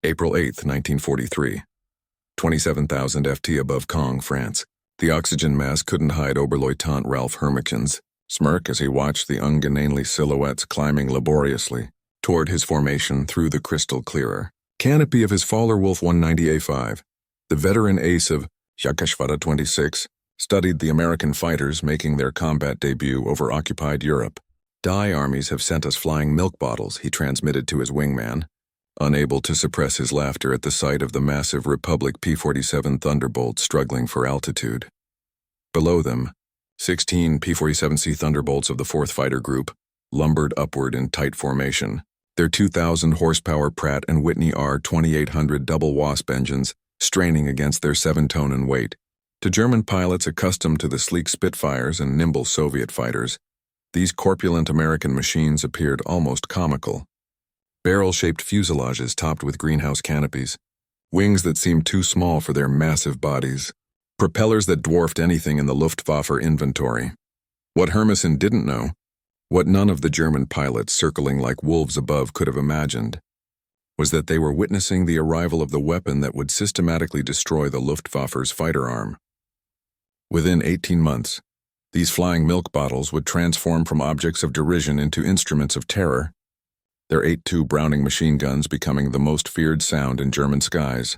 April 8, 1943. 27,000 ft above Caen, France. The oxygen mask couldn't hide Oberleutnant Ralph Hermiken's smirk as he watched the ungainly silhouettes climbing laboriously toward his formation through the crystal clearer canopy of his Faller Wolf 190A5. The veteran ace of Yakashvara 26 studied the American fighters making their combat debut over occupied Europe. "Die armies have sent us flying milk bottles," he transmitted to his wingman, unable to suppress his laughter at the sight of the massive Republic P-47 Thunderbolt struggling for altitude. Below them, 16 P-47C Thunderbolts of the 4th Fighter Group lumbered upward in tight formation, their 2,000 horsepower Pratt & Whitney R2800 double Wasp engines straining against their 7-ton weight. To German pilots accustomed to the sleek Spitfires and nimble Soviet fighters, these corpulent American machines appeared almost comical. Barrel-shaped fuselages topped with greenhouse canopies, wings that seemed too small for their massive bodies, propellers that dwarfed anything in the Luftwaffe inventory. What Hermisen didn't know, what none of the German pilots circling like wolves above could have imagined, was that they were witnessing the arrival of the weapon that would systematically destroy the Luftwaffe's fighter arm. Within 18 months, these flying milk bottles would transform from objects of derision into instruments of terror, their 8.2 Browning machine guns becoming the most feared sound in German skies.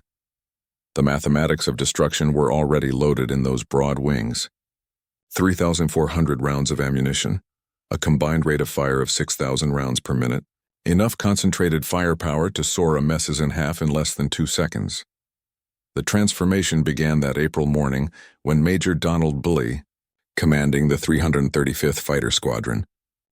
The mathematics of destruction were already loaded in those broad wings. 3,400 rounds of ammunition, a combined rate of fire of 6,000 rounds per minute, enough concentrated firepower to saw a messes in half in less than 2 seconds. The transformation began that April morning when Major Donald Bully, commanding the 335th Fighter Squadron,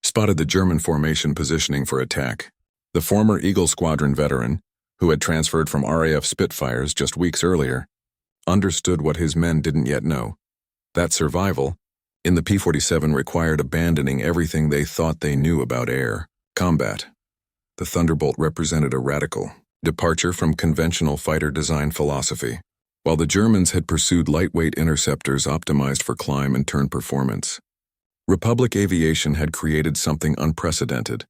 spotted the German formation positioning for attack. The former Eagle Squadron veteran, who had transferred from RAF Spitfires just weeks earlier, understood what his men didn't yet know: that survival in the P-47 required abandoning everything they thought they knew about air combat. The Thunderbolt represented a radical departure from conventional fighter design philosophy. While the Germans had pursued lightweight interceptors optimized for climb and turn performance, Republic Aviation had created something unprecedented,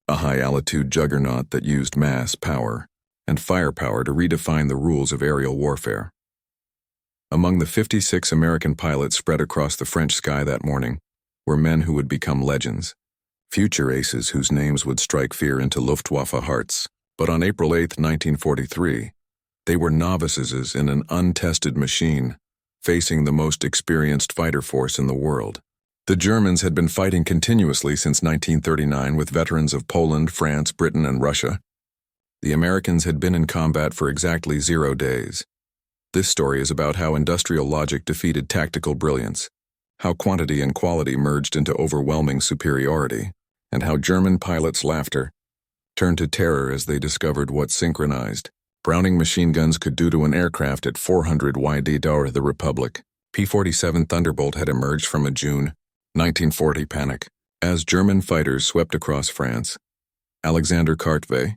a high-altitude juggernaut that used mass, power, and firepower to redefine the rules of aerial warfare. Among the 56 American pilots spread across the French sky that morning were men who would become legends, future aces whose names would strike fear into Luftwaffe hearts. But on April 8, 1943, they were novices in an untested machine, facing the most experienced fighter force in the world. The Germans had been fighting continuously since 1939 with veterans of Poland, France, Britain, and Russia. The Americans had been in combat for exactly 0 days. This story is about how industrial logic defeated tactical brilliance, how quantity and quality merged into overwhelming superiority, and how German pilots' laughter turned to terror as they discovered what synchronized Browning machine guns could do to an aircraft at 400 YD. The Republic P-47 Thunderbolt had emerged from a June 1940 panic. As German fighters swept across France, Alexander Cartway,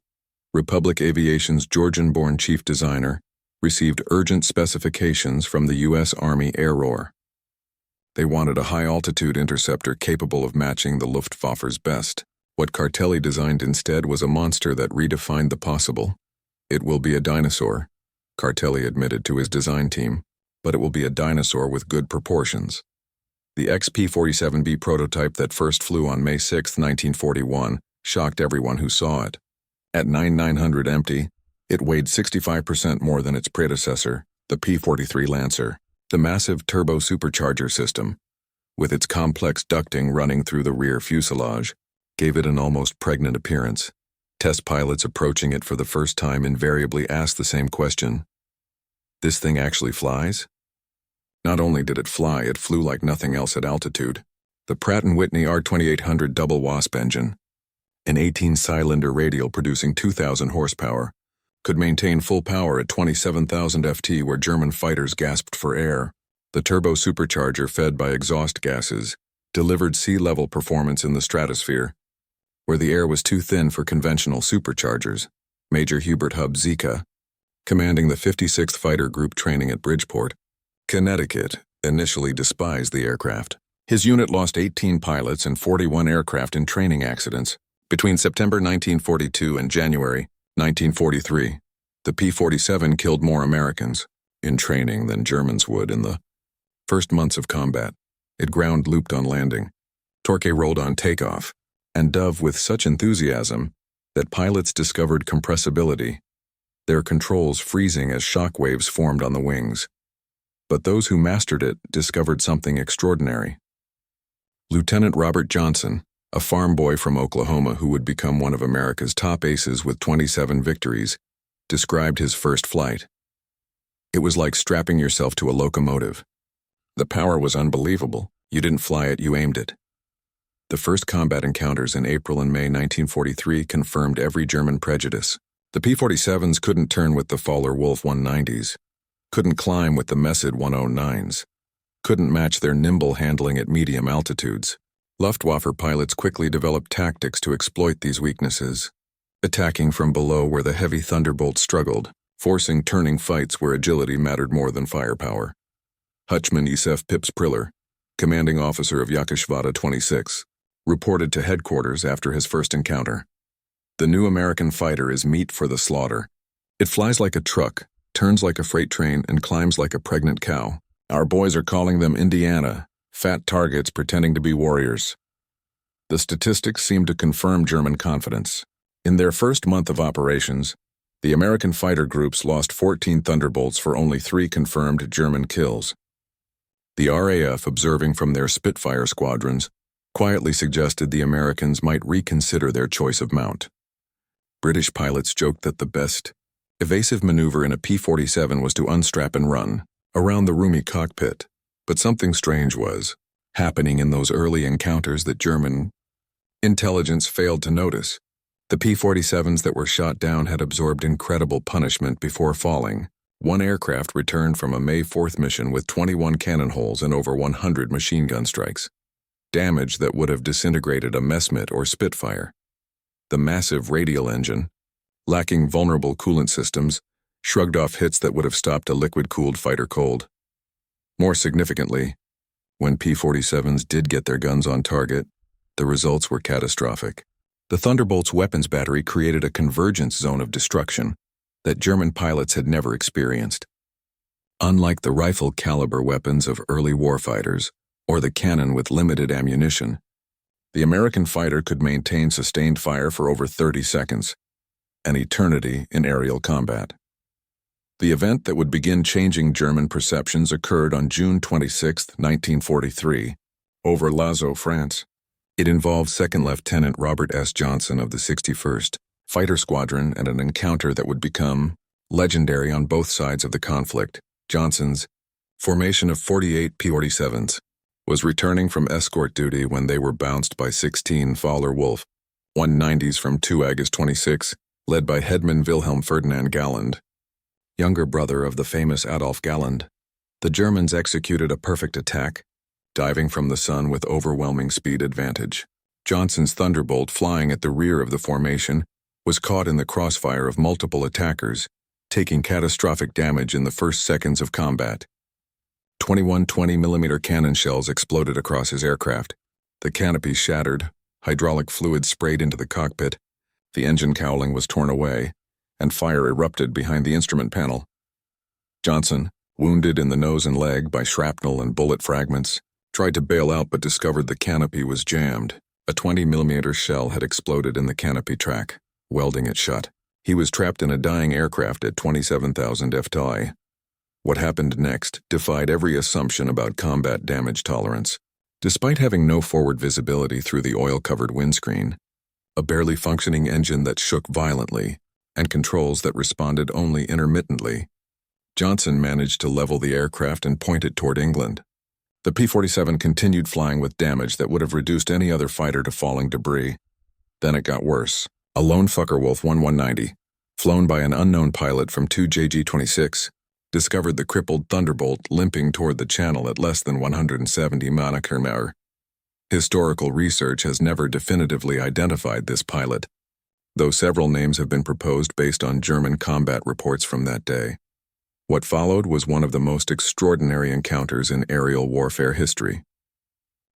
Republic Aviation's Georgian-born chief designer, received urgent specifications from the U.S. Army Air Corps. They wanted a high-altitude interceptor capable of matching the Luftwaffe's best. What Cartelli designed instead was a monster that redefined the possible. "It will be a dinosaur," Cartelli admitted to his design team, "but it will be a dinosaur with good proportions." The XP-47B prototype that first flew on May 6, 1941, shocked everyone who saw it. At 9,900 empty, it weighed 65% more than its predecessor, the P-43 Lancer. The massive turbo-supercharger system, with its complex ducting running through the rear fuselage, gave it an almost pregnant appearance. Test pilots approaching it for the first time invariably asked the same question: "This thing actually flies?" Not only did it fly, it flew like nothing else at altitude. The Pratt & Whitney R2800 double Wasp engine, an 18-cylinder radial producing 2,000 horsepower, could maintain full power at 27,000 ft where German fighters gasped for air. The turbo-supercharger, fed by exhaust gases, delivered sea-level performance in the stratosphere, where the air was too thin for conventional superchargers. Major Hubert Hub Zika, commanding the 56th Fighter Group training at Bridgeport, Connecticut, initially despised the aircraft. His unit lost 18 pilots and 41 aircraft in training accidents between September 1942 and January 1943. The P-47 killed more Americans in training than Germans would in the first months of combat. It ground looped on landing, torque rolled on takeoff, and dove with such enthusiasm that pilots discovered compressibility, their controls freezing as shock waves formed on the wings. But those who mastered it discovered something extraordinary. Lieutenant Robert Johnson, a farm boy from Oklahoma who would become one of America's top aces with 27 victories, described his first flight. It was like strapping yourself to a locomotive. The power was unbelievable. You didn't fly it, you aimed it. The first combat encounters in April and May 1943 confirmed every German prejudice. The P-47s couldn't turn with the Fowler Wolf 190s, couldn't climb with the Messerschmitt 109s, couldn't match their nimble handling at medium altitudes. Luftwaffe pilots quickly developed tactics to exploit these weaknesses, attacking from below where the heavy Thunderbolt struggled, forcing turning fights where agility mattered more than firepower. Hutchman Isef Pips Priller, commanding officer of Yakashvata 26, reported to headquarters after his first encounter. The new American fighter is meat for the slaughter. It flies like a truck, turns like a freight train, and climbs like a pregnant cow. Our boys are calling them Indiana, fat targets pretending to be warriors. The statistics seem to confirm German confidence. In their first month of operations, the American fighter groups lost 14 Thunderbolts for only 3 confirmed German kills. The RAF, observing from their Spitfire squadrons, quietly suggested the Americans might reconsider their choice of mount. British pilots joked that the best evasive maneuver in a P-47 was to unstrap and run around the roomy cockpit, but something strange was happening in those early encounters that German intelligence failed to notice. The P-47s that were shot down had absorbed incredible punishment before falling. One aircraft returned from a May 4th mission with 21 cannon holes and over 100 machine gun strikes. Damage that would have disintegrated a Messerschmitt or Spitfire. The massive radial engine, lacking vulnerable coolant systems, shrugged off hits that would have stopped a liquid-cooled fighter cold. More significantly, when P-47s did get their guns on target, the results were catastrophic. The Thunderbolt's weapons battery created a convergence zone of destruction that German pilots had never experienced. Unlike the rifle-caliber weapons of early warfighters or the cannon with limited ammunition, the American fighter could maintain sustained fire for over 30 seconds, an eternity in aerial combat. The event that would begin changing German perceptions occurred on June 26, 1943, over Lazo, France. It involved Second Lieutenant Robert S. Johnson of the 61st Fighter Squadron and an encounter that would become legendary on both sides of the conflict. Johnson's formation of 48 P-47s was returning from escort duty when they were bounced by 16 Fowler Wolf 190s from 2 August 26, led by Headman Wilhelm Ferdinand Galland, younger brother of the famous Adolf Galland. The Germans executed a perfect attack, diving from the sun with overwhelming speed advantage. Johnson's Thunderbolt, flying at the rear of the formation, was caught in the crossfire of multiple attackers, taking catastrophic damage in the first seconds of combat. 21 20mm cannon shells exploded across his aircraft. The canopy shattered, hydraulic fluid sprayed into the cockpit, the engine cowling was torn away, and fire erupted behind the instrument panel. Johnson, wounded in the nose and leg by shrapnel and bullet fragments, tried to bail out but discovered the canopy was jammed. A 20mm shell had exploded in the canopy track, welding it shut. He was trapped in a dying aircraft at 27,000 ft. What happened next defied every assumption about combat damage tolerance. Despite having no forward visibility through the oil-covered windscreen, a barely functioning engine that shook violently, and controls that responded only intermittently, Johnson managed to level the aircraft and point it toward England. The P-47 continued flying with damage that would have reduced any other fighter to falling debris. Then it got worse. A lone Focke-Wulf 190, flown by an unknown pilot from 2 JG-26, discovered the crippled Thunderbolt limping toward the channel at less than 170 km/h. Historical research has never definitively identified this pilot, though several names have been proposed based on German combat reports from that day. What followed was one of the most extraordinary encounters in aerial warfare history.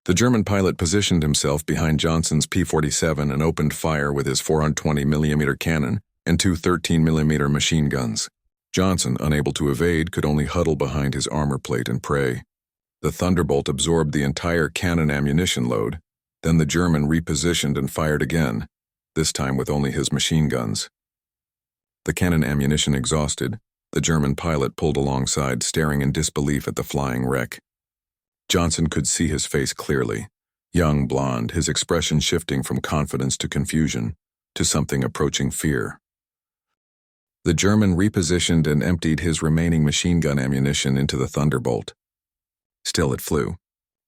The German pilot positioned himself behind Johnson's P-47 and opened fire with his 420mm cannon, and two 13mm machine guns. Johnson, unable to evade, could only huddle behind his armor plate and pray. The Thunderbolt absorbed the entire cannon ammunition load. Then the German repositioned and fired again, this time with only his machine guns. The cannon ammunition exhausted, the German pilot pulled alongside, staring in disbelief at the flying wreck. Johnson could see his face clearly. Young, blonde, his expression shifting from confidence to confusion, to something approaching fear. The German repositioned and emptied his remaining machine gun ammunition into the Thunderbolt. Still it flew.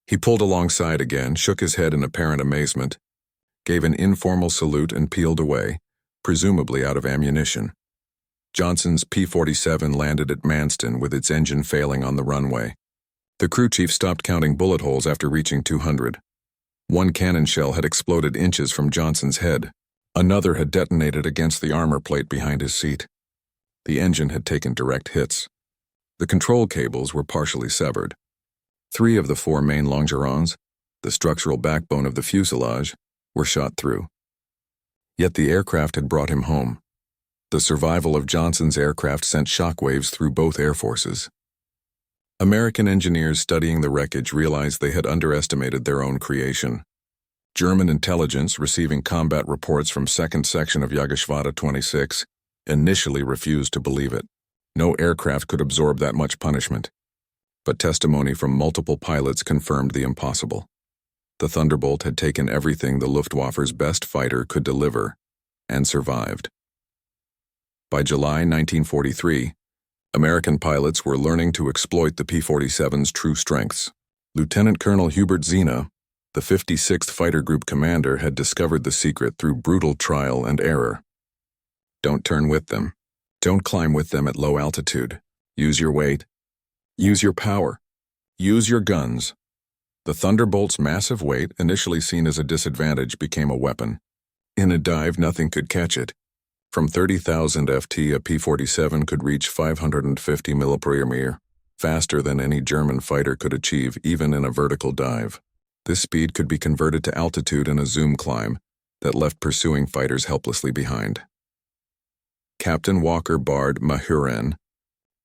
He pulled alongside again, shook his head in apparent amazement, gave an informal salute and peeled away, presumably out of ammunition. Johnson's P-47 landed at Manston with its engine failing on the runway. The crew chief stopped counting bullet holes after reaching 200. One cannon shell had exploded inches from Johnson's head. Another had detonated against the armor plate behind his seat. The engine had taken direct hits. The control cables were partially severed. 3 of the 4 main longerons, the structural backbone of the fuselage, were shot through. Yet the aircraft had brought him home. The survival of Johnson's aircraft sent shockwaves through both air forces. American engineers studying the wreckage realized they had underestimated their own creation. German intelligence, receiving combat reports from 2nd Section of Jagdschwader 26, initially refused to believe it. No aircraft could absorb that much punishment. But testimony from multiple pilots confirmed the impossible. The Thunderbolt had taken everything the Luftwaffe's best fighter could deliver, and survived. By July 1943, American pilots were learning to exploit the P-47's true strengths. Lieutenant Colonel Hubert Zena, the 56th Fighter Group commander, had discovered the secret through brutal trial and error. Don't turn with them. Don't climb with them at low altitude. Use your weight. Use your power. Use your guns. The Thunderbolt's massive weight, initially seen as a disadvantage, became a weapon. In a dive, nothing could catch it. From 30,000 ft, a P-47 could reach 550 mph, faster than any German fighter could achieve even in a vertical dive. This speed could be converted to altitude in a zoom climb that left pursuing fighters helplessly behind. Captain Walker Bard Mahurin,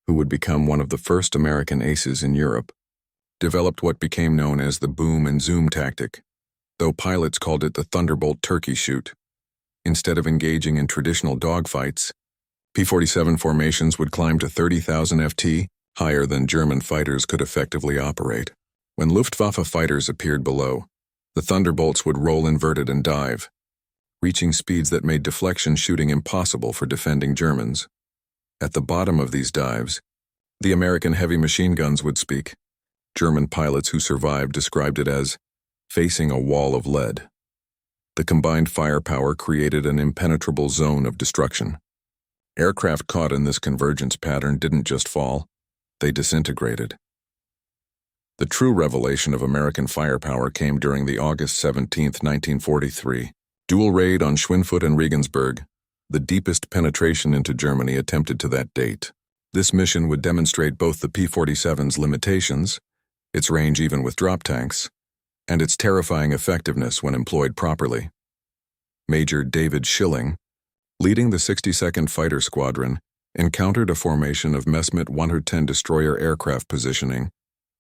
who would become one of the first American aces in Europe, developed what became known as the boom and zoom tactic, though pilots called it the Thunderbolt turkey shoot. Instead of engaging in traditional dogfights, P-47 formations would climb to 30,000 ft, higher than German fighters could effectively operate. When Luftwaffe fighters appeared below, the Thunderbolts would roll inverted and dive, reaching speeds that made deflection shooting impossible for defending Germans. At the bottom of these dives, the American heavy machine guns would speak. German pilots who survived described it as facing a wall of lead. The combined firepower created an impenetrable zone of destruction. Aircraft caught in this convergence pattern didn't just fall, they disintegrated. The true revelation of American firepower came during the August 17, 1943, dual raid on Schweinfurt and Regensburg, the deepest penetration into Germany attempted to that date. This mission would demonstrate both the P-47's limitations, its range even with drop tanks, and its terrifying effectiveness when employed properly. Major David Schilling, leading the 62nd Fighter Squadron, encountered a formation of Messerschmitt 110 destroyer aircraft positioning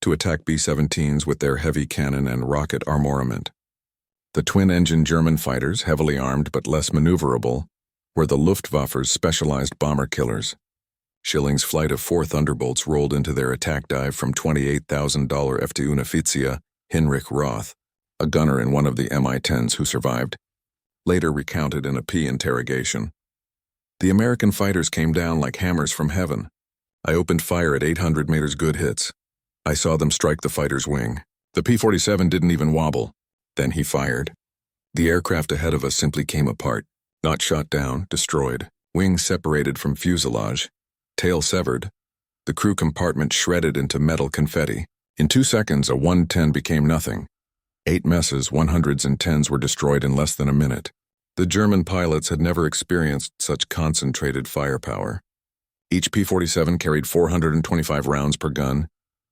to attack B-17s with their heavy cannon and rocket armament. The twin-engine German fighters, heavily armed but less maneuverable, were the Luftwaffe's specialized bomber killers. Schilling's flight of 4 Thunderbolts rolled into their attack dive from $28,000 FT Unifizia Hinrich Roth, a gunner in one of the Mi-10s who survived, later recounted in a P interrogation. The American fighters came down like hammers from heaven. I opened fire at 800 meters, good hits. I saw them strike the fighter's wing. The P-47 didn't even wobble. Then he fired. The aircraft ahead of us simply came apart, not shot down, destroyed. Wings separated from fuselage, tail severed. The crew compartment shredded into metal confetti. In 2 seconds, a 110 became nothing. 8 Mess's 100s and 10s were destroyed in less than a minute. The German pilots had never experienced such concentrated firepower. Each P-47 carried 425 rounds per gun,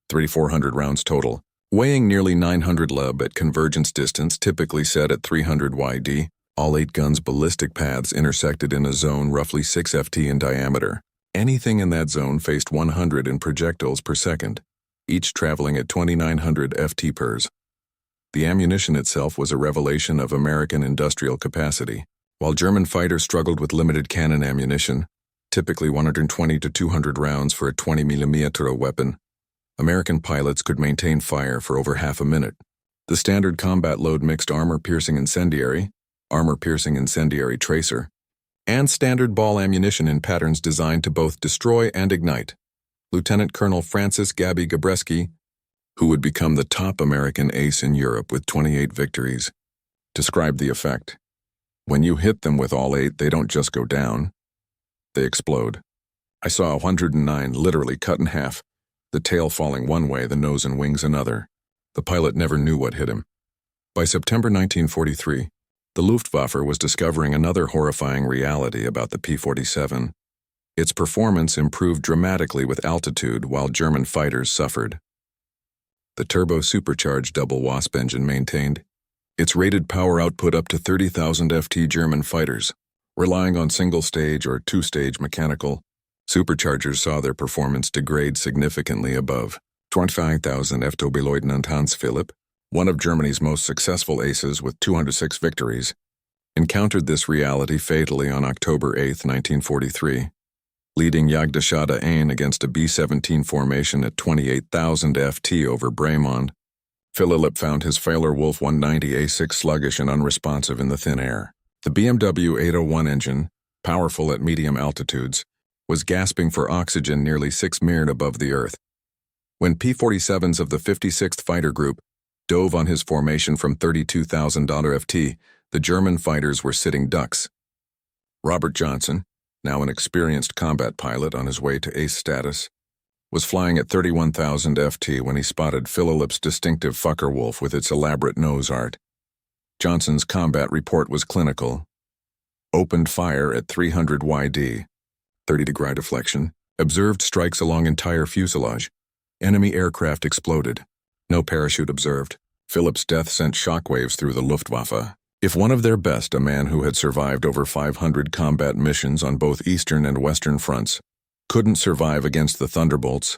3,400 rounds total, weighing nearly 900 lb at convergence distance typically set at 300 yd, All 8 guns' ballistic paths intersected in a zone roughly 6 ft in diameter. Anything in that zone faced 100 in projectiles per second, each traveling at 2,900 ft/s. The ammunition itself was a revelation of American industrial capacity. While German fighters struggled with limited cannon ammunition, typically 120 to 200 rounds for a 20mm weapon, American pilots could maintain fire for over half a minute. The standard combat load mixed armor-piercing incendiary tracer, and standard ball ammunition in patterns designed to both destroy and ignite. Lieutenant Colonel Francis Gabby Gabreski, who would become the top American ace in Europe with 28 victories, described the effect. When you hit them with all 8, they don't just go down, they explode. I saw 109 literally cut in half, the tail falling one way, the nose and wings another. The pilot never knew what hit him. By September 1943, the Luftwaffe was discovering another horrifying reality about the P-47. Its performance improved dramatically with altitude while German fighters suffered. The turbo-supercharged double Wasp engine maintained its rated power output up to 30,000 ft. German fighters, relying on single-stage or two-stage mechanical superchargers saw their performance degrade significantly above 25,000 ft. Oberleutnant Hans Philipp, one of Germany's most successful aces with 206 victories, encountered this reality fatally on October 8, 1943. Leading Jagdgeschwader 1 against a B-17 formation at 28,000 ft over Bremont, Philipp found his Fehler Wolf 190A6 sluggish and unresponsive in the thin air. The BMW 801 engine, powerful at medium altitudes, was gasping for oxygen nearly 6 miles above the earth. When P-47s of the 56th Fighter Group dove on his formation from 32,000 ft, the German fighters were sitting ducks. Robert Johnson, now an experienced combat pilot on his way to ace status, was flying at 31,000 ft when he spotted Philipp's distinctive Focke-Wulf with its elaborate nose art. Johnson's combat report was clinical. Opened fire at 300 YD, 30-degree deflection, observed strikes along entire fuselage. Enemy aircraft exploded. No parachute observed. Philipp's death sent shockwaves through the Luftwaffe. If one of their best, a man who had survived over 500 combat missions on both Eastern and Western fronts, couldn't survive against the Thunderbolts,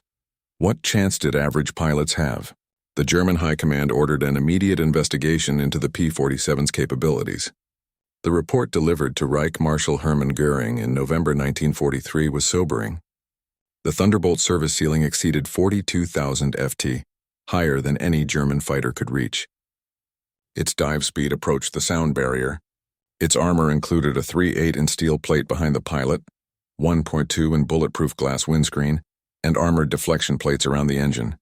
what chance did average pilots have? The German High Command ordered an immediate investigation into the P-47's capabilities. The report delivered to Reich Marshal Hermann Göring in November 1943 was sobering. The Thunderbolt service ceiling exceeded 42,000 ft, higher than any German fighter could reach. Its dive speed approached the sound barrier. Its armor included a 3/8-inch steel plate behind the pilot, 1.2 in bulletproof glass windscreen, and armored deflection plates around the engine.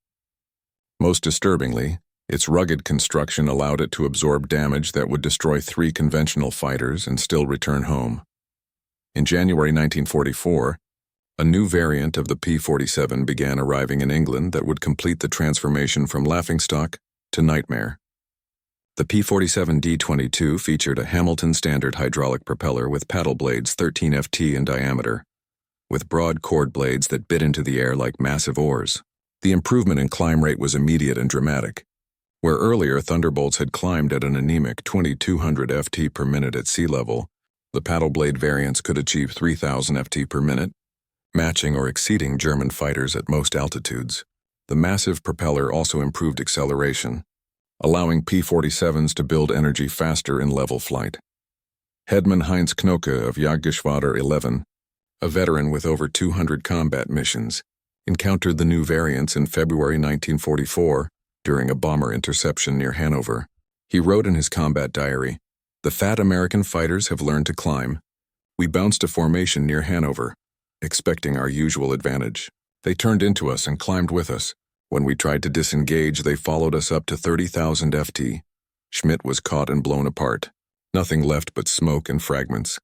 Most disturbingly, its rugged construction allowed it to absorb damage that would destroy 3 conventional fighters and still return home. In January 1944, a new variant of the P-47 began arriving in England that would complete the transformation from laughingstock to nightmare. The P-47 D-22 featured a Hamilton standard hydraulic propeller with paddle blades 13 ft in diameter, with broad chord blades that bit into the air like massive oars. The improvement in climb rate was immediate and dramatic. Where earlier Thunderbolts had climbed at an anemic 2,200 ft per minute at sea level, the paddle blade variants could achieve 3,000 ft per minute, matching or exceeding German fighters at most altitudes. The massive propeller also improved acceleration, allowing P-47s to build energy faster in level flight. Headman Heinz Knoke of Jagdgeschwader 11, a veteran with over 200 combat missions, encountered the new variants in February 1944 during a bomber interception near Hanover. He wrote in his combat diary, "The fat American fighters have learned to climb. We bounced a formation near Hanover, expecting our usual advantage. They turned into us and climbed with us. When we tried to disengage, they followed us up to 30,000 ft. Schmitt was caught and blown apart. Nothing left but smoke and fragments.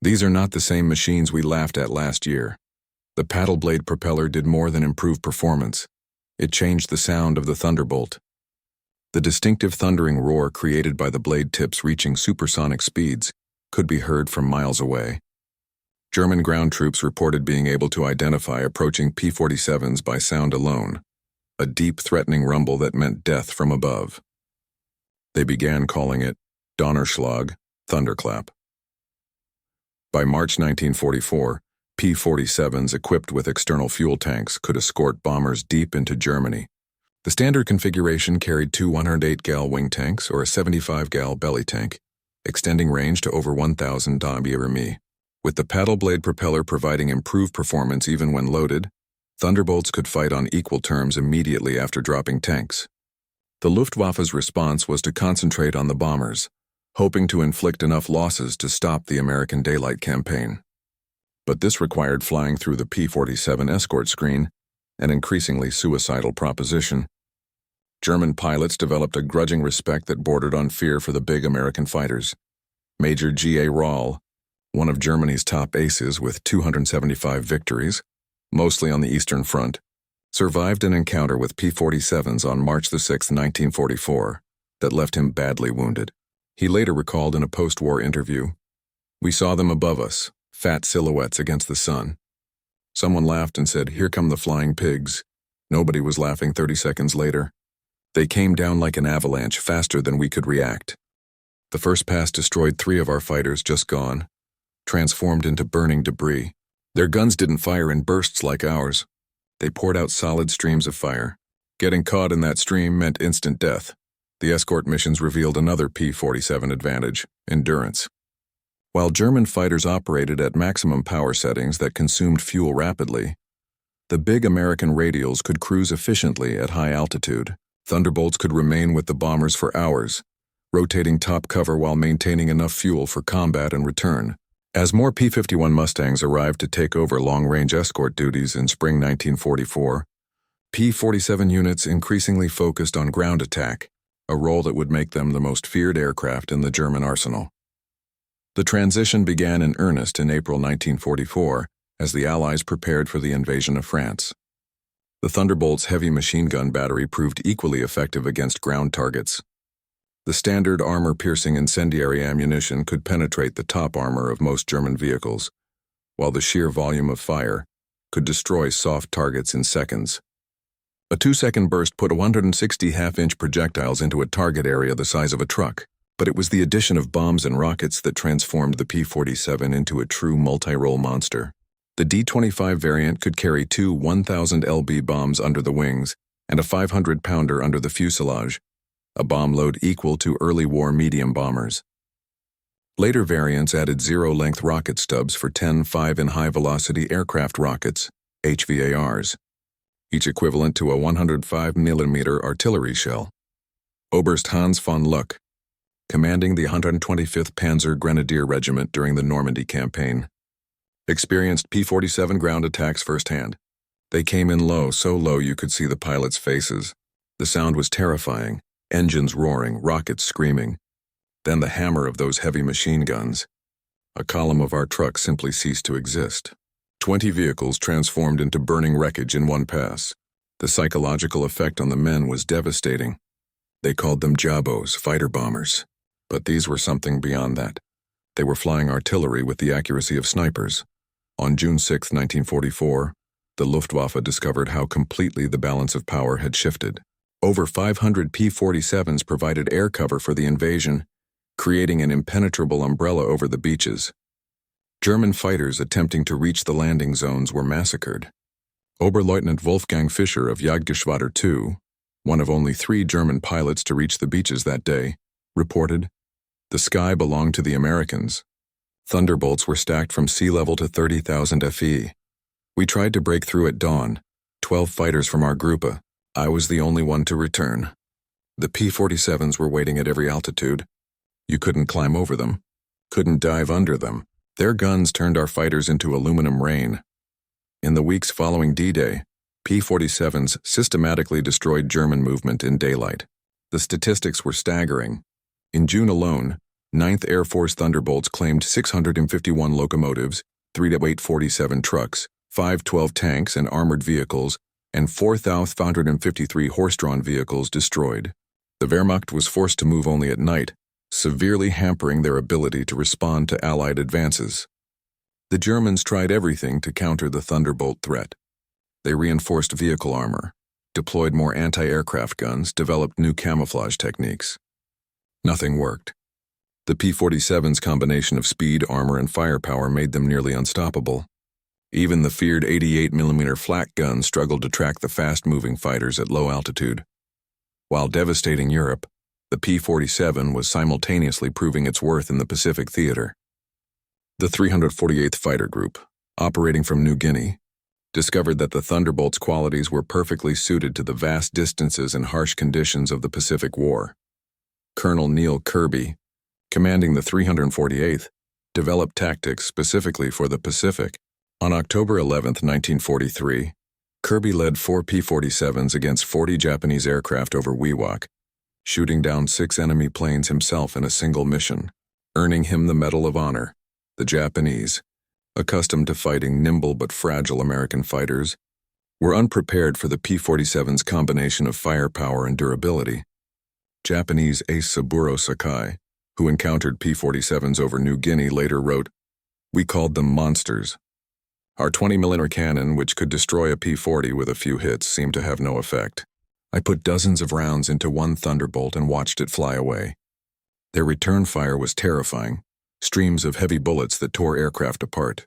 These are not the same machines we laughed at last year." The paddle blade propeller did more than improve performance. It changed the sound of the Thunderbolt. The distinctive thundering roar created by the blade tips reaching supersonic speeds could be heard from miles away. German ground troops reported being able to identify approaching P-47s by sound alone, a deep, threatening rumble that meant death from above. They began calling it Donnerschlag, Thunderclap. By March 1944, P-47s equipped with external fuel tanks could escort bombers deep into Germany. The standard configuration carried two 108-gal wing tanks or a 75-gal belly tank, extending range to over 1,000 km. With the paddle blade propeller providing improved performance even when loaded, Thunderbolts could fight on equal terms immediately after dropping tanks. The Luftwaffe's response was to concentrate on the bombers, hoping to inflict enough losses to stop the American daylight campaign. But this required flying through the P-47 escort screen, an increasingly suicidal proposition. German pilots developed a grudging respect that bordered on fear for the big American fighters. Major G.A. Roll, one of Germany's top aces with 275 victories, mostly on the Eastern Front, survived an encounter with P-47s on March 6, 1944, that left him badly wounded. He later recalled in a post-war interview, "We saw them above us, fat silhouettes against the sun. Someone laughed and said, 'Here come the flying pigs.' Nobody was laughing 30 seconds later. They came down like an avalanche, faster than we could react. The first pass destroyed 3 of our fighters, just gone, transformed into burning debris. Their guns didn't fire in bursts like ours. They poured out solid streams of fire. Getting caught in that stream meant instant death." The escort missions revealed another P-47 advantage: endurance. While German fighters operated at maximum power settings that consumed fuel rapidly, the big American radials could cruise efficiently at high altitude. Thunderbolts could remain with the bombers for hours, rotating top cover while maintaining enough fuel for combat and return. As more P-51 Mustangs arrived to take over long-range escort duties in spring 1944, P-47 units increasingly focused on ground attack, a role that would make them the most feared aircraft in the German arsenal. The transition began in earnest in April 1944 as the Allies prepared for the invasion of France. The Thunderbolt's heavy machine gun battery proved equally effective against ground targets. The standard armor-piercing incendiary ammunition could penetrate the top armor of most German vehicles, while the sheer volume of fire could destroy soft targets in seconds. A 2-second burst put 160 half-inch projectiles into a target area the size of a truck, but it was the addition of bombs and rockets that transformed the P-47 into a true multi-role monster. The D-25 variant could carry 2 1,000 lb bombs under the wings and a 500-pounder under the fuselage, a bomb load equal to early war medium bombers. Later variants added zero-length rocket stubs for 10 5-in-high-velocity aircraft rockets, HVARs, each equivalent to a 105mm artillery shell. Oberst Hans von Luck, commanding the 125th Panzer Grenadier Regiment during the Normandy campaign, experienced P-47 ground attacks firsthand. They came in low, so low you could see the pilots' faces. The sound was terrifying, engines roaring, rockets screaming. Then the hammer of those heavy machine guns. A column of our trucks simply ceased to exist. 20 vehicles transformed into burning wreckage in one pass. The psychological effect on the men was devastating. They called them Jabos, fighter bombers. But these were something beyond that. They were flying artillery with the accuracy of snipers. On June 6, 1944, the Luftwaffe discovered how completely the balance of power had shifted. Over 500 P-47s provided air cover for the invasion, creating an impenetrable umbrella over the beaches. German fighters attempting to reach the landing zones were massacred. Oberleutnant Wolfgang Fischer of Jagdgeschwader II, one of only 3 German pilots to reach the beaches that day, reported, "The sky belonged to the Americans. Thunderbolts were stacked from sea level to 30,000 FE. We tried to break through at dawn, 12 fighters from our Gruppe. I was the only one to return. The P-47s were waiting at every altitude. You couldn't climb over them, couldn't dive under them. Their guns turned our fighters into aluminum rain." In the weeks following D-Day, P-47s systematically destroyed German movement in daylight. The statistics were staggering. In June alone, 9th Air Force Thunderbolts claimed 651 locomotives, 3 847 trucks, 512 tanks and armored vehicles, and 4,553 horse-drawn vehicles destroyed. The Wehrmacht was forced to move only at night, severely hampering their ability to respond to Allied advances. The Germans tried everything to counter the Thunderbolt threat. They reinforced vehicle armor, deployed more anti-aircraft guns, developed new camouflage techniques. Nothing worked. The P-47's combination of speed, armor, and firepower made them nearly unstoppable. Even the feared 88mm flak gun struggled to track the fast-moving fighters at low altitude. While devastating Europe, the P-47 was simultaneously proving its worth in the Pacific theater. The 348th Fighter Group, operating from New Guinea, discovered that the Thunderbolt's qualities were perfectly suited to the vast distances and harsh conditions of the Pacific War. Colonel Neil Kirby, commanding the 348th, developed tactics specifically for the Pacific. On October 11, 1943, Kirby led 4 P-47s against 40 Japanese aircraft over Wewak, shooting down 6 enemy planes himself in a single mission, earning him the Medal of Honor. The Japanese, accustomed to fighting nimble but fragile American fighters, were unprepared for the P-47's combination of firepower and durability. Japanese ace Saburo Sakai, who encountered P-47s over New Guinea, later wrote, "We called them monsters. Our 20mm cannon, which could destroy a P-40 with a few hits, seemed to have no effect. I put dozens of rounds into one Thunderbolt and watched it fly away. Their return fire was terrifying, streams of heavy bullets that tore aircraft apart.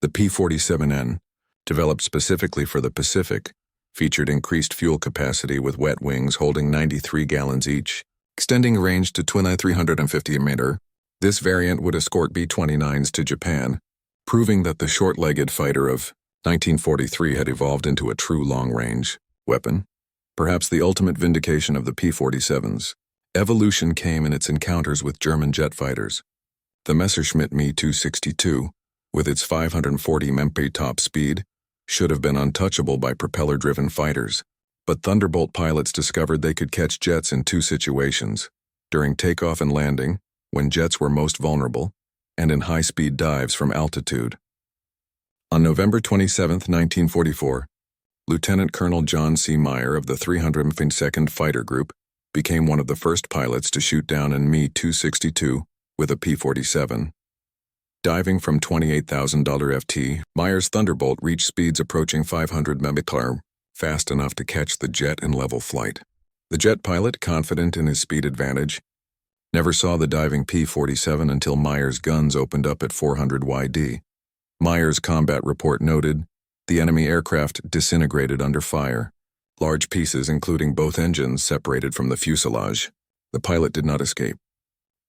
The P-47N, developed specifically for the Pacific, featured increased fuel capacity with wet wings holding 93 gallons each, extending range to 350 meters. This variant would escort B-29s to Japan, proving that the short-legged fighter of 1943 had evolved into a true long-range weapon. Perhaps the ultimate vindication of the P-47's evolution came in its encounters with German jet fighters. The Messerschmitt Me-262, with its 540 mph top speed, should have been untouchable by propeller-driven fighters. But Thunderbolt pilots discovered they could catch jets in 2 situations: during takeoff and landing, when jets were most vulnerable, and in high-speed dives from altitude. On November 27, 1944, Lieutenant Colonel John C. Meyer of the 352nd Fighter Group became one of the first pilots to shoot down an Me-262 with a P-47. Diving from 28,000 FT, Meyer's Thunderbolt reached speeds approaching 500 mph, fast enough to catch the jet in level flight. The jet pilot, confident in his speed advantage, never saw the diving P-47 until Meyer's guns opened up at 400 YD. Meyer's combat report noted, the enemy aircraft disintegrated under fire. Large pieces, including both engines, separated from the fuselage. The pilot did not escape.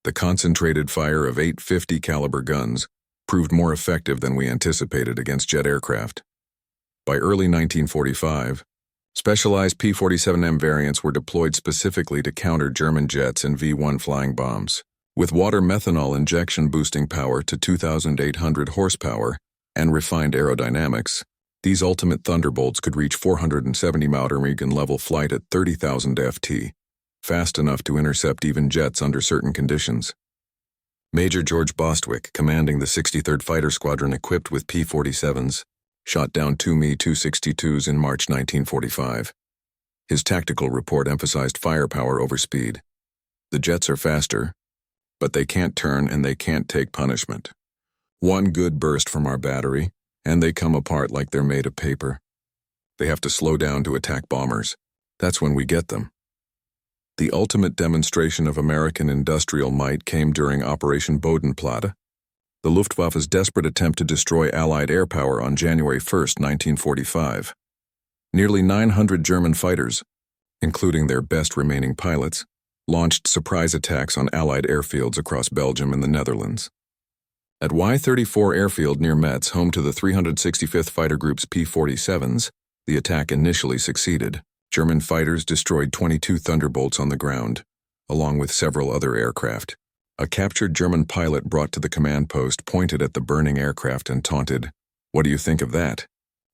The concentrated fire of 850 caliber guns proved more effective than we anticipated against jet aircraft. By early 1945, specialized P-47M variants were deployed specifically to counter German jets and V-1 flying bombs. With water methanol injection boosting power to 2,800 horsepower and refined aerodynamics, these ultimate Thunderbolts could reach 470 mph in level flight at 30,000 FT, fast enough to intercept even jets under certain conditions. Major George Bostwick, commanding the 63rd Fighter Squadron equipped with P-47s, shot down 2 Me-262s in March 1945. His tactical report emphasized firepower over speed. The jets are faster, but they can't turn and they can't take punishment. One good burst from our battery, and they come apart like they're made of paper. They have to slow down to attack bombers. That's when we get them. The ultimate demonstration of American industrial might came during Operation Bodenplatte, the Luftwaffe's desperate attempt to destroy Allied air power on January 1, 1945. Nearly 900 German fighters, including their best remaining pilots, launched surprise attacks on Allied airfields across Belgium and the Netherlands. At Y-34 Airfield near Metz, home to the 365th Fighter Group's P-47s, the attack initially succeeded. German fighters destroyed 22 Thunderbolts on the ground, along with several other aircraft. A captured German pilot brought to the command post pointed at the burning aircraft and taunted, "What do you think of that?"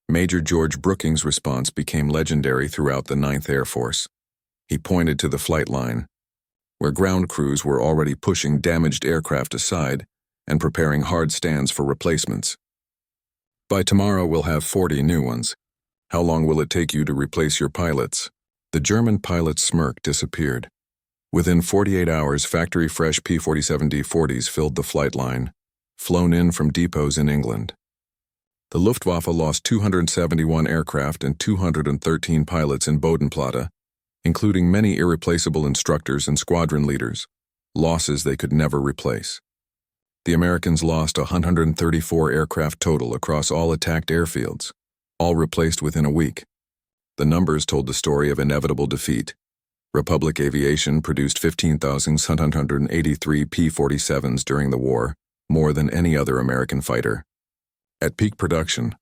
Major George Brooking's response became legendary throughout the 9th Air Force. He pointed to the flight line, where ground crews were already pushing damaged aircraft aside and preparing hard stands for replacements. "By tomorrow we'll have 40 new ones. How long will it take you to replace your pilots?" The German pilot's smirk disappeared. Within 48 hours, factory-fresh P-47 D-40s filled the flight line, flown in from depots in England. The Luftwaffe lost 271 aircraft and 213 pilots in Bodenplatte, including many irreplaceable instructors and squadron leaders. losses they could never replace. The Americans lost 134 aircraft total across all attacked airfields, all replaced within a week. The numbers told the story of inevitable defeat. Republic Aviation produced 15,783 P-47s during the war, more than any other American fighter. At peak production,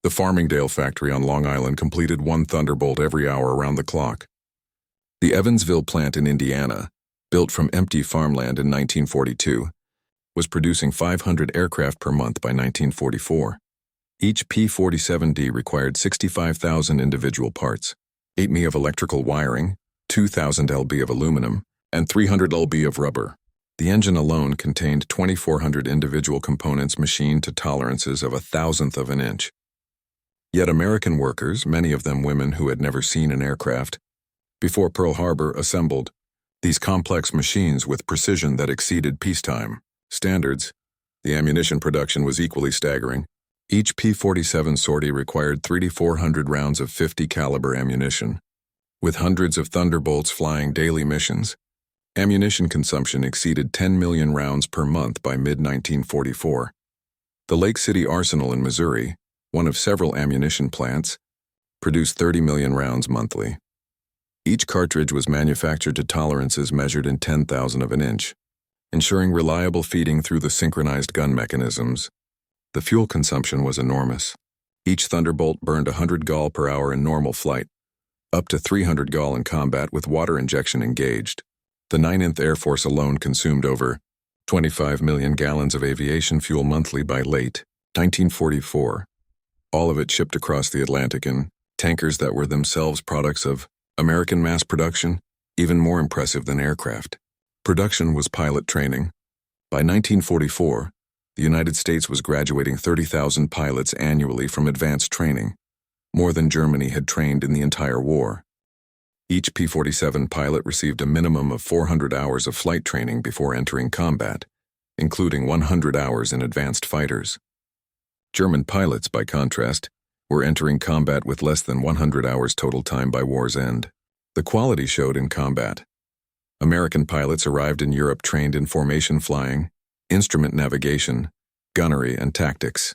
the Farmingdale factory on Long Island completed one Thunderbolt every hour around the clock. The Evansville plant in Indiana, built from empty farmland in 1942, was producing 500 aircraft per month by 1944. Each P-47D required 65,000 individual parts, 8 mi of electrical wiring, 2,000 lb of aluminum, and 300 lb of rubber. The engine alone contained 2,400 individual components machined to tolerances of 1,000th of an inch. Yet American workers, many of them women who had never seen an aircraft, before Pearl Harbor assembled these complex machines with precision that exceeded peacetime standards. The ammunition production was equally staggering. Each P-47 sortie required 3,400 rounds of 50 caliber ammunition. With hundreds of Thunderbolts flying daily missions, ammunition consumption exceeded 10 million rounds per month by mid-1944. The Lake City Arsenal in Missouri, one of several ammunition plants, produced 30 million rounds monthly. Each cartridge was manufactured to tolerances measured in 10,000 of an inch, ensuring reliable feeding through the synchronized gun mechanisms. The fuel consumption was enormous. Each Thunderbolt burned 100 gall per hour in normal flight, up to 300 gall in combat with water injection engaged. The 9th Air Force alone consumed over 25 million gallons of aviation fuel monthly by late 1944. All of it shipped across the Atlantic in tankers that were themselves products of American mass production, even more impressive than aircraft. Production was pilot training. By 1944, the United States was graduating 30,000 pilots annually from advanced training, more than Germany had trained in the entire war. Each P-47 pilot received a minimum of 400 hours of flight training before entering combat, including 100 hours in advanced fighters. German pilots, by contrast, were entering combat with less than 100 hours total time by war's end. The quality showed in combat. American pilots arrived in Europe trained in formation flying, instrument navigation, gunnery, and tactics.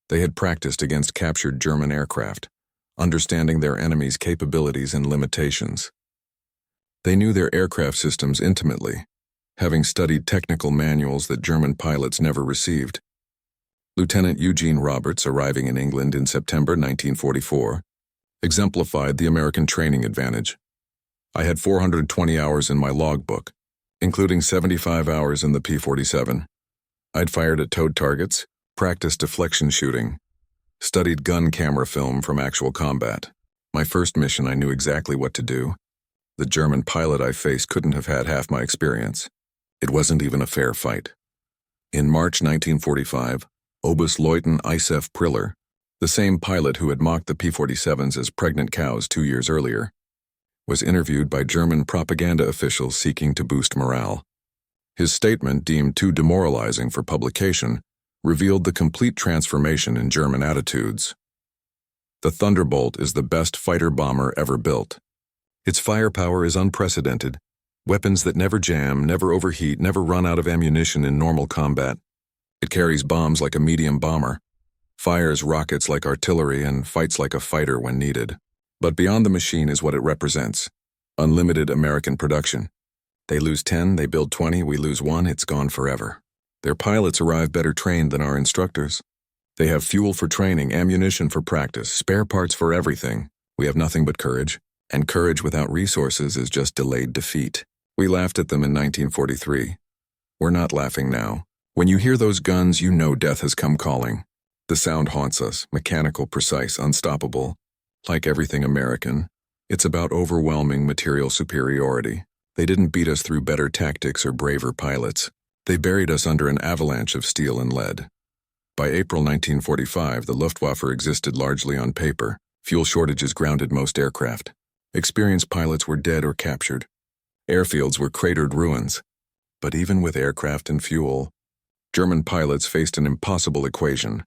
They had practiced against captured German aircraft, understanding their enemies' capabilities and limitations. They knew their aircraft systems intimately, having studied technical manuals that German pilots never received. Lieutenant Eugene Roberts, arriving in England in September 1944, exemplified the American training advantage. I had 420 hours in my logbook, including 75 hours in the P-47. I'd fired at towed targets, practiced deflection shooting, studied gun camera film from actual combat. My first mission, I knew exactly what to do. The German pilot I faced couldn't have had half my experience. It wasn't even a fair fight. In March 1945, Oberstleutnant Isef Priller, the same pilot who had mocked the P-47s as pregnant cows 2 years earlier, was interviewed by German propaganda officials seeking to boost morale. His statement, deemed too demoralizing for publication, revealed the complete transformation in German attitudes. The Thunderbolt is the best fighter bomber ever built. Its firepower is unprecedented. Weapons that never jam, never overheat, never run out of ammunition in normal combat. It carries bombs like a medium bomber, fires rockets like artillery, and fights like a fighter when needed. But beyond the machine is what it represents: unlimited American production. They lose 10, they build 20, we lose 1, it's gone forever. Their pilots arrive better trained than our instructors. They have fuel for training, ammunition for practice, spare parts for everything. We have nothing but courage, and courage without resources is just delayed defeat. We laughed at them in 1943. We're not laughing now. When you hear those guns, you know death has come calling. The sound haunts us, mechanical, precise, unstoppable. Like everything American, it's about overwhelming material superiority. They didn't beat us through better tactics or braver pilots. They buried us under an avalanche of steel and lead. By April 1945, the Luftwaffe existed largely on paper. Fuel shortages grounded most aircraft. Experienced pilots were dead or captured. Airfields were cratered ruins. But even with aircraft and fuel, German pilots faced an impossible equation.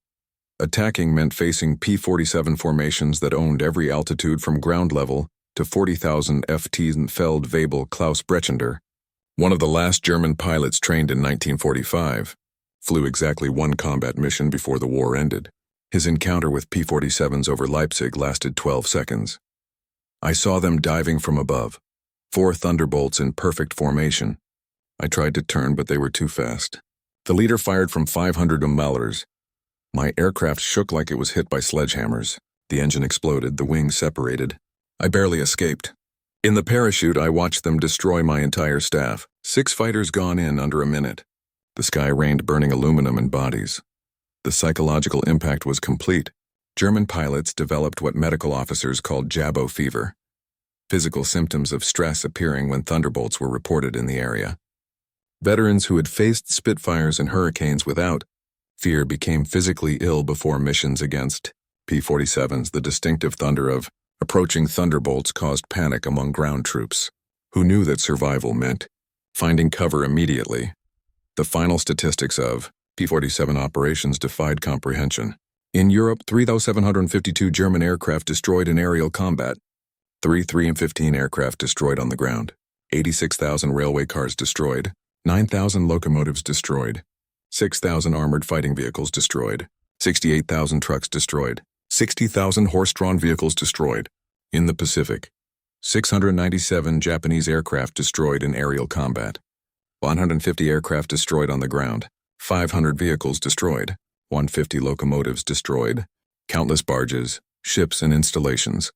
Attacking meant facing P-47 formations that owned every altitude from ground level to 40,000 ft Feldwebel Klaus Brechender, One of the last German pilots trained in 1945, flew exactly one combat mission before the war ended. His encounter with P-47s over Leipzig lasted 12 seconds. I saw them diving from above, 4 Thunderbolts in perfect formation. I tried to turn, but they were too fast. The leader fired from 500 milliliters. My aircraft shook like it was hit by sledgehammers. The engine exploded, the wings separated. I barely escaped. In the parachute, I watched them destroy my entire staff. 6 fighters gone in under a minute. The sky rained burning aluminum and bodies. The psychological impact was complete. German pilots developed what medical officers called Jabo fever, physical symptoms of stress appearing when Thunderbolts were reported in the area. Veterans who had faced Spitfires and Hurricanes without fear became physically ill before missions against P-47s. The distinctive thunder of approaching Thunderbolts caused panic among ground troops, who knew that survival meant finding cover immediately. The final statistics of P-47 operations defied comprehension. In Europe, 3,752 German aircraft destroyed in aerial combat, 3,315 aircraft destroyed on the ground, 86,000 railway cars destroyed, 9,000 locomotives destroyed, 6,000 armored fighting vehicles destroyed, 68,000 trucks destroyed, 60,000 horse-drawn vehicles destroyed. In the Pacific, 697 Japanese aircraft destroyed in aerial combat, 150 aircraft destroyed on the ground, 500 vehicles destroyed, 150 locomotives destroyed, countless barges, ships, and installations.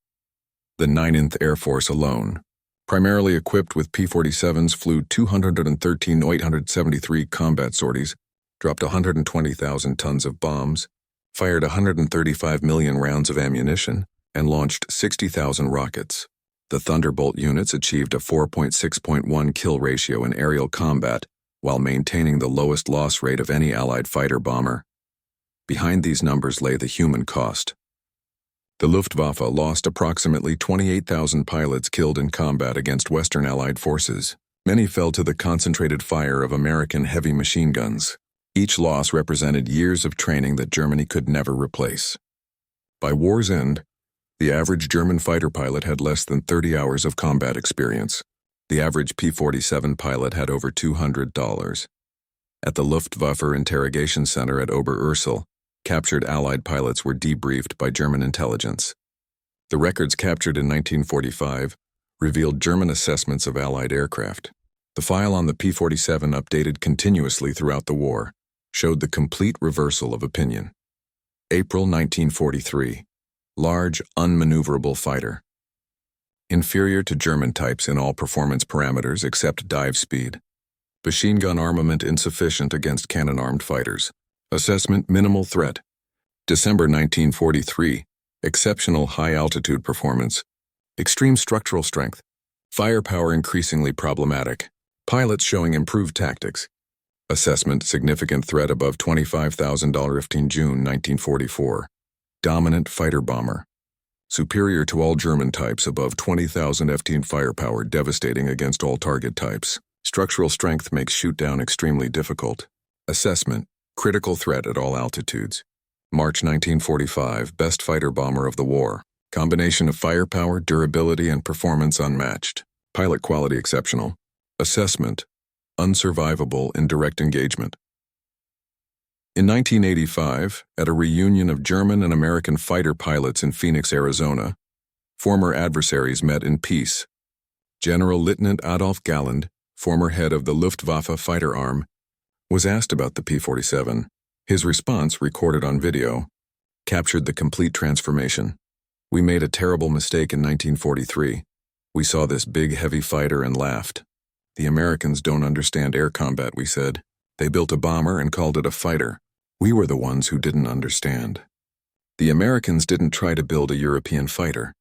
The 9th Air Force alone, primarily equipped with P-47s, flew 213,873 combat sorties, dropped 120,000 tons of bombs, fired 135 million rounds of ammunition, and launched 60,000 rockets. The Thunderbolt units achieved a 4.6.1 kill ratio in aerial combat while maintaining the lowest loss rate of any Allied fighter bomber. Behind these numbers lay the human cost. The Luftwaffe lost approximately 28,000 pilots killed in combat against Western Allied forces. Many fell to the concentrated fire of American heavy machine guns. Each loss represented years of training that Germany could never replace. By war's end, the average German fighter pilot had less than 30 hours of combat experience. The average P-47 pilot had over $200. At the Luftwaffe interrogation center at Oberursel, captured Allied pilots were debriefed by German intelligence. The records captured in 1945 revealed German assessments of Allied aircraft. The file on the P-47, updated continuously throughout the war, showed the complete reversal of opinion. April 1943. Large, unmaneuverable fighter. Inferior to German types in all performance parameters except dive speed. Machine gun armament insufficient against cannon-armed fighters. Assessment: minimal threat. December 1943. Exceptional high-altitude performance. Extreme structural strength. Firepower increasingly problematic. Pilots showing improved tactics. Assessment: significant threat above $25,000. 15 June 1944. Dominant fighter bomber. Superior to all German types above 20,000 F-10 firepower, devastating against all target types. Structural strength makes shoot-down extremely difficult. Assessment: critical threat at all altitudes. March 1945, best fighter bomber of the war. Combination of firepower, durability, and performance unmatched. Pilot quality exceptional. Assessment: unsurvivable in direct engagement. In 1985, at a reunion of German and American fighter pilots in Phoenix, Arizona, former adversaries met in peace. General Lieutenant Adolf Galland, former head of the Luftwaffe fighter arm, was asked about the P-47. His response, recorded on video, captured the complete transformation. "We made a terrible mistake in 1943. We saw this big, heavy fighter and laughed. The Americans don't understand air combat, we said. They built a bomber and called it a fighter. We were the ones who didn't understand. The Americans didn't try to build a European fighter.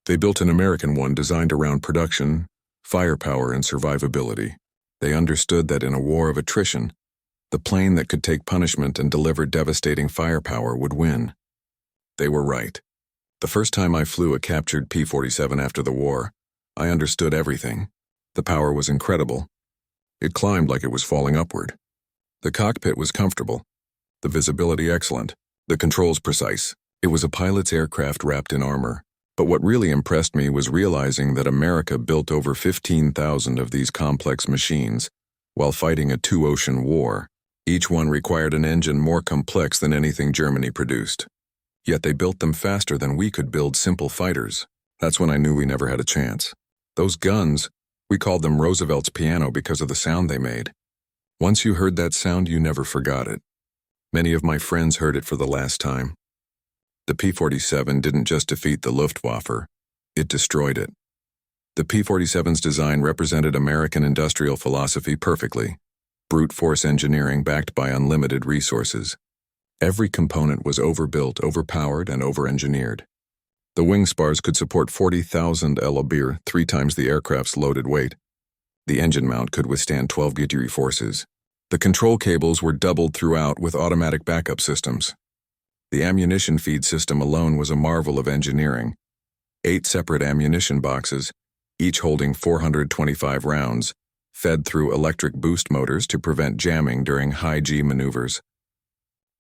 They built an American one designed around production, firepower, and survivability. They understood that in a war of attrition, the plane that could take punishment and deliver devastating firepower would win. They were right. The first time I flew a captured P-47 after the war, I understood everything. The power was incredible. It climbed like it was falling upward. The cockpit was comfortable. The visibility excellent. The controls precise. It was a pilot's aircraft wrapped in armor, But what really impressed me was realizing that America built over 15,000 of these complex machines while fighting a two-ocean war. Each one required an engine more complex than anything Germany produced. Yet they built them faster than we could build simple fighters. That's when I knew we never had a chance. Those guns, we called them Roosevelt's piano because of the sound they made. Once you heard that sound, you never forgot it. Many of my friends heard it for the last time. The P-47 didn't just defeat the Luftwaffe, it destroyed it. The P-47's design represented American industrial philosophy perfectly. Brute force engineering backed by unlimited resources. Every component was overbuilt, overpowered, and over-engineered. The wing spars could support 40,000 lb, 3 times the aircraft's loaded weight. The engine mount could withstand 12 degree forces. The control cables were doubled throughout with automatic backup systems. The ammunition feed system alone was a marvel of engineering. 8 separate ammunition boxes, each holding 425 rounds, fed through electric boost motors to prevent jamming during high-G maneuvers.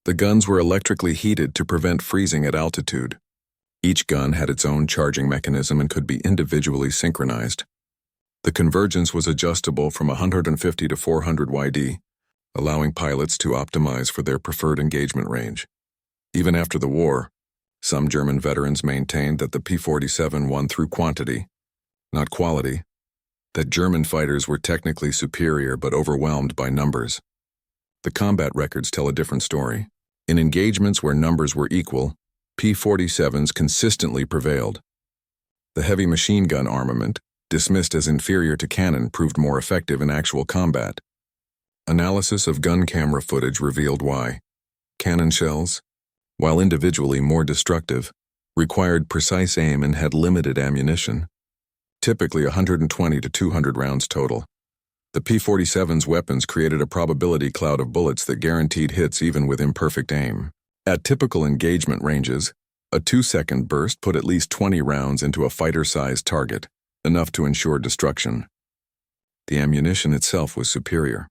The guns were electrically heated to prevent freezing at altitude. Each gun had its own charging mechanism and could be individually synchronized. The convergence was adjustable from 150 to 400 YD, allowing pilots to optimize for their preferred engagement range. Even after the war, some German veterans maintained that the P-47 won through quantity, not quality, that German fighters were technically superior but overwhelmed by numbers. The combat records tell a different story. In engagements where numbers were equal, P-47s consistently prevailed. The heavy machine gun armament, dismissed as inferior to cannon, proved more effective in actual combat. Analysis of gun camera footage revealed why. Cannon shells, while individually more destructive, required precise aim and had limited ammunition, typically 120 to 200 rounds total. The P-47's weapons created a probability cloud of bullets that guaranteed hits even with imperfect aim. At typical engagement ranges, a 2-second burst put at least 20 rounds into a fighter-sized target, enough to ensure destruction. The ammunition itself was superior.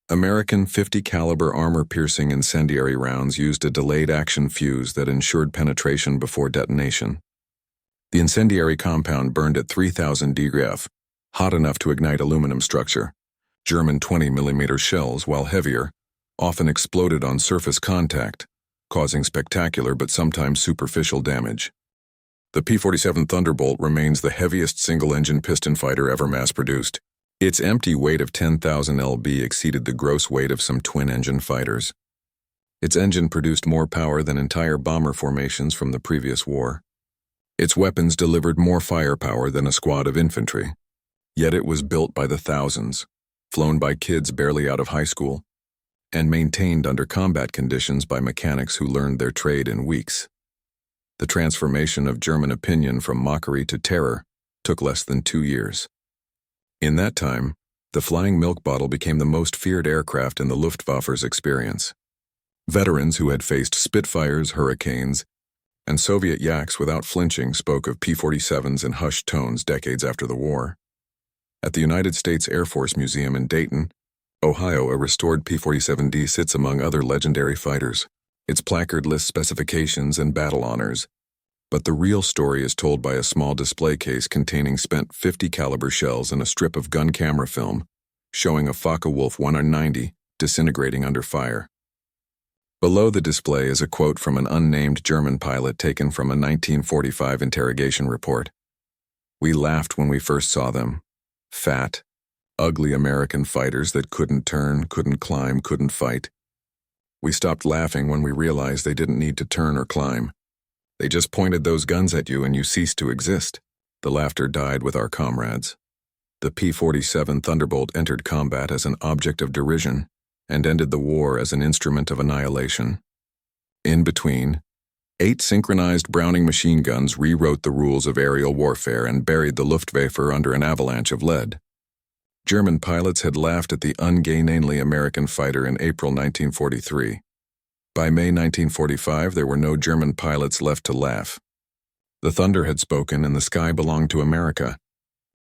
American 50 caliber armor-piercing incendiary rounds used a delayed action fuse that ensured penetration before detonation. The incendiary compound burned at 3,000 degrees, hot enough to ignite aluminum structure. German 20mm shells, while heavier, often exploded on surface contact, causing spectacular but sometimes superficial damage. The P-47 Thunderbolt remains the heaviest single-engine piston fighter ever mass-produced. Its empty weight of 10,000 lb exceeded the gross weight of some twin-engine fighters. Its engine produced more power than entire bomber formations from the previous war. Its weapons delivered more firepower than a squad of infantry. Yet it was built by the thousands, flown by kids barely out of high school, and maintained under combat conditions by mechanics who learned their trade in weeks. The transformation of German opinion from mockery to terror took less than 2 years. In that time, the flying milk bottle became the most feared aircraft in the Luftwaffe's experience. Veterans who had faced Spitfires, Hurricanes, and Soviet Yaks without flinching spoke of P-47s in hushed tones decades after the war. At the United States Air Force Museum in Dayton, Ohio, a restored P-47D sits among other legendary fighters. Its placard lists specifications and battle honors, but the real story is told by a small display case containing spent 50 caliber shells and a strip of gun camera film, showing a Focke-Wulf 190 disintegrating under fire. Below the display is a quote from an unnamed German pilot taken from a 1945 interrogation report. "We laughed when we first saw them. Fat, ugly American fighters that couldn't turn, couldn't climb, couldn't fight. We stopped laughing when we realized they didn't need to turn or climb. They just pointed those guns at you and you ceased to exist." The laughter died with our comrades. The P-47 Thunderbolt entered combat as an object of derision and ended the war as an instrument of annihilation. In between, 8 synchronized Browning machine guns rewrote the rules of aerial warfare and buried the Luftwaffe under an avalanche of lead. German pilots had laughed at the ungainly American fighter in April 1943. By May 1945, there were no German pilots left to laugh. The thunder had spoken and the sky belonged to America.